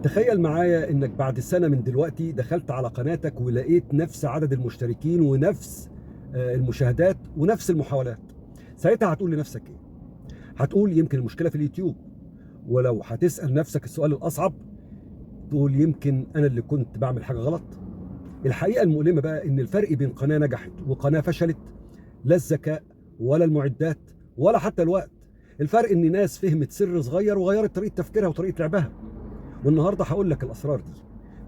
تخيل معايا انك بعد سنة من دلوقتي دخلت على قناتك ولقيت نفس عدد المشتركين ونفس المشاهدات ونفس المحاولات. ساعتها هتقول لنفسك ايه؟ هتقول يمكن المشكلة في اليوتيوب. ولو هتسأل نفسك السؤال الأصعب تقول يمكن أنا اللي كنت بعمل حاجة غلط. الحقيقة المؤلمة بقى إن الفرق بين قناة نجحت وقناة فشلت لا الذكاء ولا المعدات ولا حتى الوقت. الفرق إن ناس فهمت سر صغير وغيرت طريقة تفكيرها وطريقة لعبها. والنهاردة هقول لك الأسرار دي،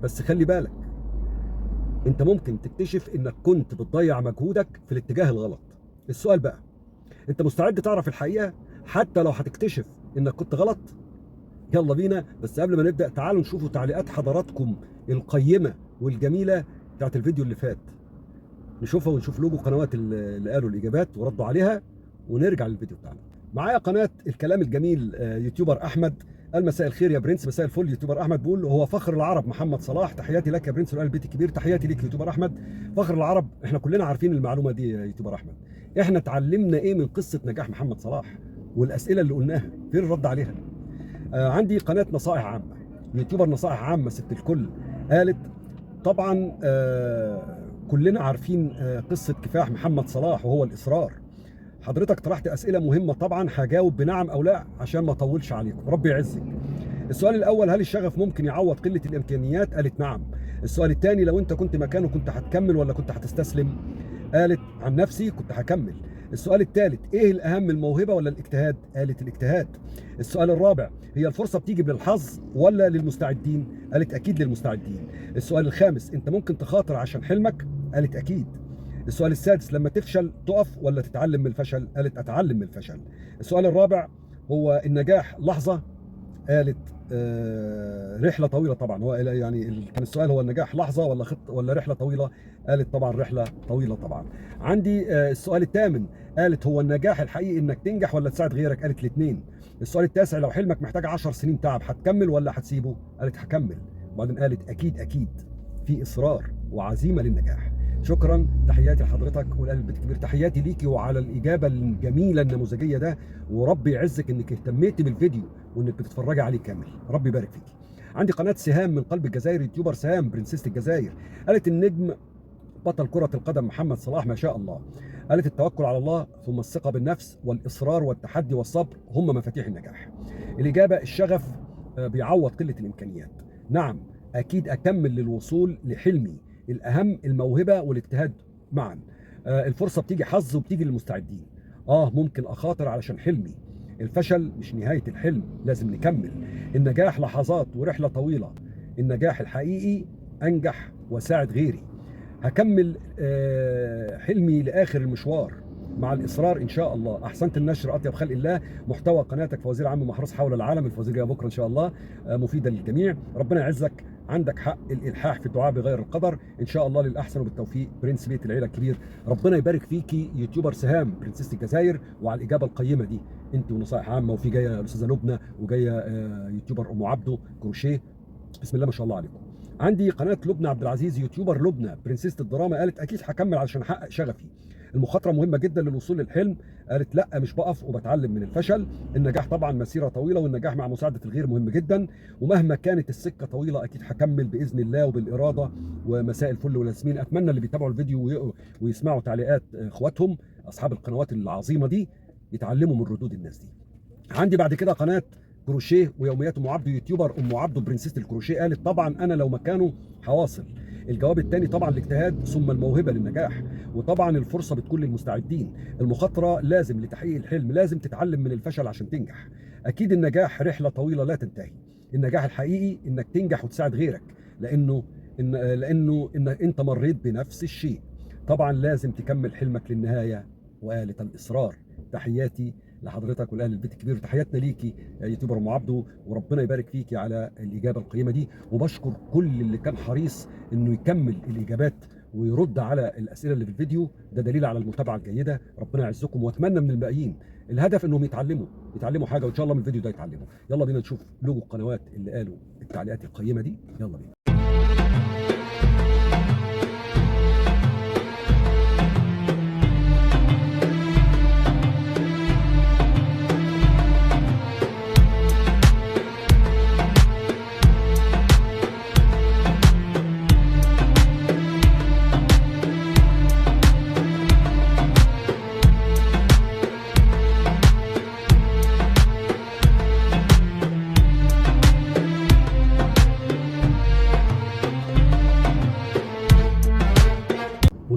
بس خلي بالك أنت ممكن تكتشف إنك كنت بتضيع مجهودك في الاتجاه الغلط. السؤال بقى، أنت مستعد تعرف الحقيقة حتى لو هتكتشف إنك كنت غلط؟ يلا بينا. بس قبل ما نبدأ تعالوا نشوفوا تعليقات حضراتكم القيمة والجميلة بتاعت الفيديو اللي فات، نشوفها ونشوف لوجو قنوات اللي قالوا الإجابات وردوا عليها ونرجع للفيديو بتاعنا. معايا قناة الكلام الجميل يوتيوبر أحمد قال مساء الخير يا برنس. مساء الفل. يوتيوبر أحمد بيقول هو فخر العرب محمد صلاح. تحياتي لك يا برنس وآل البيت الكبير. تحياتي ليك يوتيوبر أحمد. فخر العرب، احنا كلنا عارفين المعلومة دي يا يوتيوبر أحمد. احنا اتعلمنا ايه من قصة نجاح محمد صلاح والأسئلة اللي قلناها فين الرد عليها؟ عندي قناة نصائح عامة، يوتيوبر نصائح عامة ست الكل، قالت طبعا كلنا عارفين قصة كفاح محمد صلاح وهو الإصرار. حضرتك طرحت أسئلة مهمة، طبعا هجاوب بنعم أو لا عشان ما أطولش عليكم، ربي يعزك. السؤال الأول، هل الشغف ممكن يعوض قلة الإمكانيات؟ قالت نعم. السؤال الثاني، لو أنت كنت مكانه كنت هتكمل ولا كنت هتستسلم؟ قالت عن نفسي كنت هكمل. السؤال الثالث، ايه الاهم الموهبه ولا الاجتهاد؟ قالت الاجتهاد. السؤال الرابع، هي الفرصه بتيجي بالحظ ولا للمستعدين؟ قالت اكيد للمستعدين. السؤال الخامس، انت ممكن تخاطر عشان حلمك؟ قالت اكيد. السؤال السادس، لما تفشل تقف ولا تتعلم من الفشل؟ قالت اتعلم من الفشل. السؤال الرابع، هو النجاح لحظه؟ قالت رحله طويله. طبعا هو يعني كان السؤال هو النجاح لحظه ولا رحله طويله؟ قالت طبعا رحله طويله. طبعا عندي السؤال الثامن، قالت هو النجاح الحقيقي انك تنجح ولا تساعد غيرك؟ قالت الاثنين. السؤال التاسع، لو حلمك محتاج 10 سنين تعب هتكمل ولا هتسيبه؟ قالت هكمل. وبعدين قالت اكيد اكيد في اصرار وعزيمه للنجاح. شكرا، تحياتي لحضرتك والقلب الكبير، تحياتي ليكي وعلى الاجابه الجميله النموذجيه ده، وربي يعزك انك اهتميتي بالفيديو وانك بتتفرجي عليه كامل، ربي يبارك فيكي. عندي قناه سهام من قلب الجزائر، يوتيوبر سهام برنسيسة الجزائر، قالت النجم بطل كرة القدم محمد صلاح ما شاء الله. قالت التوكل على الله ثم الثقة بالنفس والإصرار والتحدي والصبر هم مفاتيح النجاح. الإجابة، الشغف بيعوض قلة الإمكانيات. نعم أكيد أكمل للوصول لحلمي، الأهم الموهبة والاجتهاد معا. الفرصة بتيجي حظ وبتيجي للمستعدين. ممكن أخاطر علشان حلمي، الفشل مش نهاية الحلم، لازم نكمل. النجاح لحظات ورحلة طويلة، النجاح الحقيقي أنجح وساعد غيري. هكمل حلمي لآخر المشوار مع الإصرار إن شاء الله. أحسنت النشر، أطيب خلق الله. محتوى قناتك فوزير عم محروس حول العالم، الفوزيرية بكرة إن شاء الله مفيدة للجميع. ربنا يعزك، عندك حق الإلحاح في الدعاء بغير القدر، إن شاء الله للأحسن وبالتوفيق. برنس بيت العيلة الكبير، ربنا يبارك فيكي يوتيوبر سهام برنسيسة الجزائر وعلى الإجابة القيمة دي. أنت ونصائح عامة، وفي جاية الأستاذة لبنى وجاية يوتيوبر أم عبده كروشيه، بسم الله ما شاء الله عليكم. عندي قناه لبنى عبد العزيز، يوتيوبر لبنى برنسيسة الدراما، قالت اكيد هكمل علشان احقق شغفي، المخاطره مهمه جدا للوصول للحلم. قالت لا مش بقف وبتعلم من الفشل، النجاح طبعا مسيره طويله والنجاح مع مساعده الغير مهم جدا، ومهما كانت السكه طويله اكيد هكمل باذن الله وبالاراده. ومساء الفل والياسمين. اتمنى اللي بيتابعوا الفيديو ويسمعوا تعليقات اخواتهم اصحاب القنوات العظيمه دي يتعلموا من ردود الناس دي. عندي بعد كده قناه كروشيه ويوميات ام عبده، يوتيوبر ام عبده برنسيسة الكروشيه، قالت طبعا انا لو مكانه هواصل. الجواب الثاني طبعا الاجتهاد ثم الموهبه للنجاح، وطبعا الفرصه بتكون للمستعدين. المخاطره لازم لتحقيق الحلم، لازم تتعلم من الفشل عشان تنجح. اكيد النجاح رحله طويله لا تنتهي، النجاح الحقيقي انك تنجح وتساعد غيرك، لانه انت مريت بنفس الشيء. طبعا لازم تكمل حلمك للنهايه، وقالت الاصرار. تحياتي لحضرتك ولأهل البيت الكبير، وتحياتنا ليكي يا يوتيوبر ام عبده، وربنا يبارك فيكي على الاجابه القيمه دي. وبشكر كل اللي كان حريص انه يكمل الاجابات ويرد على الاسئله اللي في الفيديو، ده دليل على المتابعه الجيده. ربنا يعزكم، واتمنى من الباقيين الهدف انهم يتعلموا حاجه، وان شاء الله من الفيديو ده يتعلموا. يلا بينا نشوف لوجو القنوات اللي قالوا التعليقات القيمه دي، يلا بينا.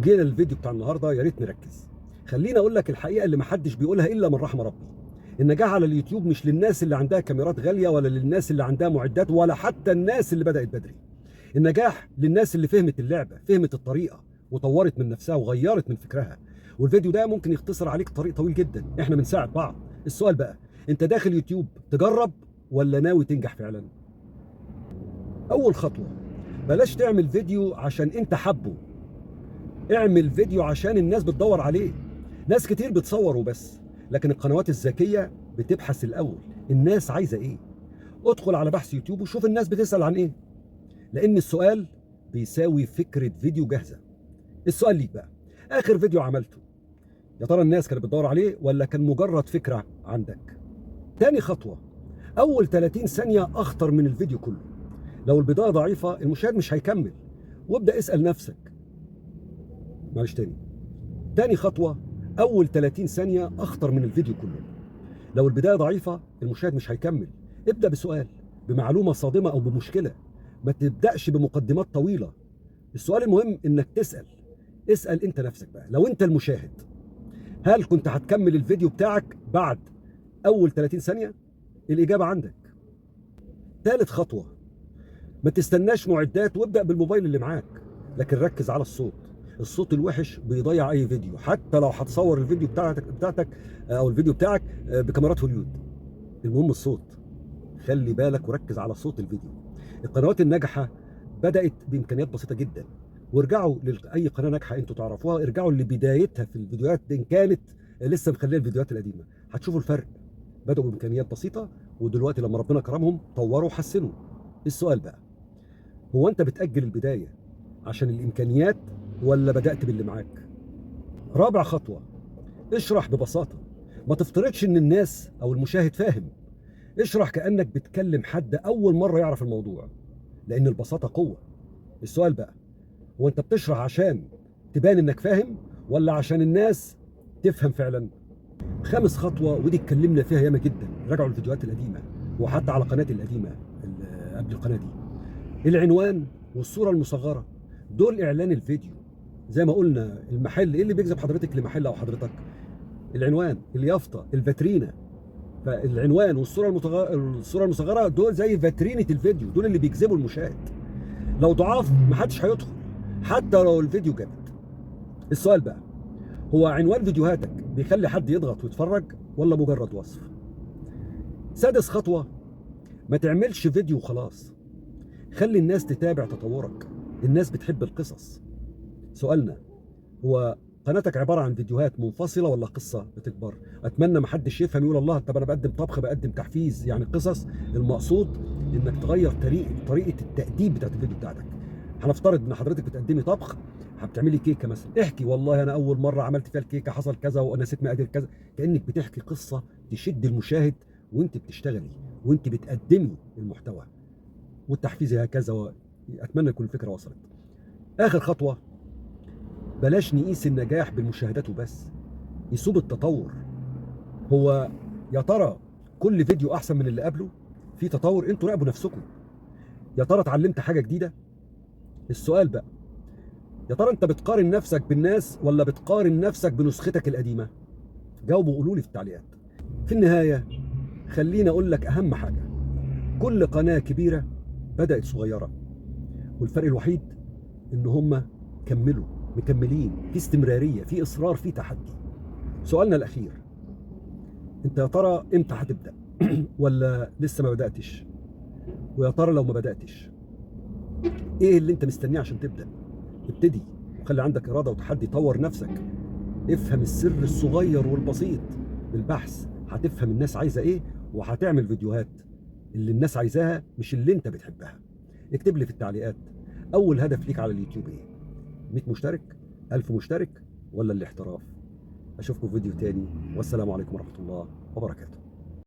وجينا للفيديو بتاع النهارده، يا ريت نركز. خليني اقول لك الحقيقه اللي محدش بيقولها الا من رحم ربي. النجاح على اليوتيوب مش للناس اللي عندها كاميرات غاليه، ولا للناس اللي عندها معدات، ولا حتى الناس اللي بدات بدري. النجاح للناس اللي فهمت اللعبه، فهمت الطريقه وطورت من نفسها وغيرت من فكرها. والفيديو ده ممكن يختصر عليك طريق طويل جدا. احنا بنساعد بعض. السؤال بقى، انت داخل يوتيوب تجرب ولا ناوي تنجح فعلا؟ اول خطوه، بلاش تعمل فيديو عشان انت حبه، اعمل فيديو عشان الناس بتدور عليه. ناس كتير بتصور وبس، لكن القنوات الذكيه بتبحث الاول الناس عايزه ايه. ادخل على بحث يوتيوب وشوف الناس بتسال عن ايه، لان السؤال بيساوي فكره فيديو جاهزه. السؤال ليك بقى، اخر فيديو عملته يا ترى الناس كانت بتدور عليه ولا كان مجرد فكره عندك؟ تاني خطوه، اول 30 ثانيه اخطر من الفيديو كله. لو البدايه ضعيفه المشاهد مش هيكمل، وابدا اسال نفسك. معلش تاني خطوه، اول 30 ثانيه اخطر من الفيديو كله. لو البدايه ضعيفه المشاهد مش هيكمل. ابدا بسؤال، بمعلومه صادمه او بمشكله. ما تبداش بمقدمات طويله. السؤال المهم انك اسال انت نفسك بقى، لو انت المشاهد هل كنت هتكمل الفيديو بتاعك بعد اول 30 ثانيه؟ الاجابه عندك. ثالث خطوه، ما تستناش معدات وابدا بالموبايل اللي معاك، لكن ركز على الصوت. الصوت الوحش بيضيع اي فيديو، حتى لو هتصور الفيديو بتاعتك او الفيديو بتاعك بكاميرات هوليود. المهم الصوت، خلي بالك وركز على صوت الفيديو. القنوات الناجحه بدات بامكانيات بسيطه جدا، وارجعوا لاي قناه ناجحه انتوا تعرفوها، ارجعوا لبدايتها في الفيديوهات ان كانت لسه مخليه الفيديوهات القديمه، هتشوفوا الفرق. بداوا بامكانيات بسيطه، ودلوقتي لما ربنا كرمهم طوروا وحسنوا. السؤال بقى، هو انت بتأجل البداية عشان الامكانيات ولا بدأت باللي معاك؟ رابع خطوة، اشرح ببساطة. ما تفترضش ان الناس او المشاهد فاهم. اشرح كأنك بتكلم حد اول مرة يعرف الموضوع، لان البساطة قوة. السؤال بقى، هو انت بتشرح عشان تبان انك فاهم ولا عشان الناس تفهم فعلا؟ خامس خطوة، ودي اتكلمنا فيها ياما جدا، راجعوا الفيديوهات القديمة وحتى على قناتي القديمة قبل القناة دي. العنوان والصورة المصغرة دول إعلان الفيديو. زي ما قلنا، المحل إيه اللي بيجذب حضرتك لمحل أو حضرتك؟ العنوان، اليافطة، الفاترينا. فالعنوان والصورة المصغرة دول زي فاترينة الفيديو، دول اللي بيجذبوا المشاهد. لو ضعاف محدش هيدخل حتى لو الفيديو جامد. السؤال بقى، هو عنوان فيديوهاتك بيخلي حد يضغط ويتفرج ولا مجرد وصف؟ سادس خطوة، ما تعملش فيديو وخلاص، خلي الناس تتابع تطورك. الناس بتحب القصص. سؤالنا، هو قناتك عبارة عن فيديوهات منفصلة ولا قصة بتكبر؟ أتمنى محدش يفهم يقول الله طب أنا بقدم طبخ، بقدم تحفيز، يعني قصص. المقصود إنك تغير طريقة التقديم بتاعت الفيديو بتاعتك. هنفترض إن حضرتك بتقدمي طبخ، بتعملي كيكة مثلا، احكي والله أنا أول مرة عملت فيها الكيكة حصل كذا ونسيت مقادير كذا. كأنك بتحكي قصة تشد المشاهد وأنت بتشتغلي وأنت بتقدمي المحتوى، والتحفيز هكذا. اتمنى تكون الفكره وصلت. اخر خطوه، بلاش نقيس النجاح بالمشاهدات وبس، قيسوه بالتطور. هو يا ترى كل فيديو احسن من اللي قبله؟ في تطور؟ انتوا راقبوا نفسكم. يا ترى اتعلمت حاجه جديده؟ السؤال بقى، يا ترى انت بتقارن نفسك بالناس ولا بتقارن نفسك بنسختك القديمه؟ جاوبوا وقولوا لي في التعليقات. في النهايه خليني اقول لك اهم حاجه، كل قناه كبيره بدات صغيره، والفرق الوحيد ان هم مكملين، في استمراريه، في اصرار، في تحدي. سؤالنا الاخير، انت يا ترى امتى هتبدا ولا لسه ما بداتش؟ ويا ترى لو ما بداتش ايه اللي انت مستنيه عشان تبدا؟ ابتدي وخلي عندك اراده وتحدي. طور نفسك، افهم السر الصغير والبسيط. بالبحث هتفهم الناس عايزه ايه، وهتعمل فيديوهات اللي الناس عايزاها مش اللي انت بتحبها. اكتب لي في التعليقات، اول هدف ليك على اليوتيوب ايه؟ 100 مشترك، 1000 مشترك، ولا الاحتراف؟ اشوفكم في فيديو تاني، والسلام عليكم ورحمة الله وبركاته.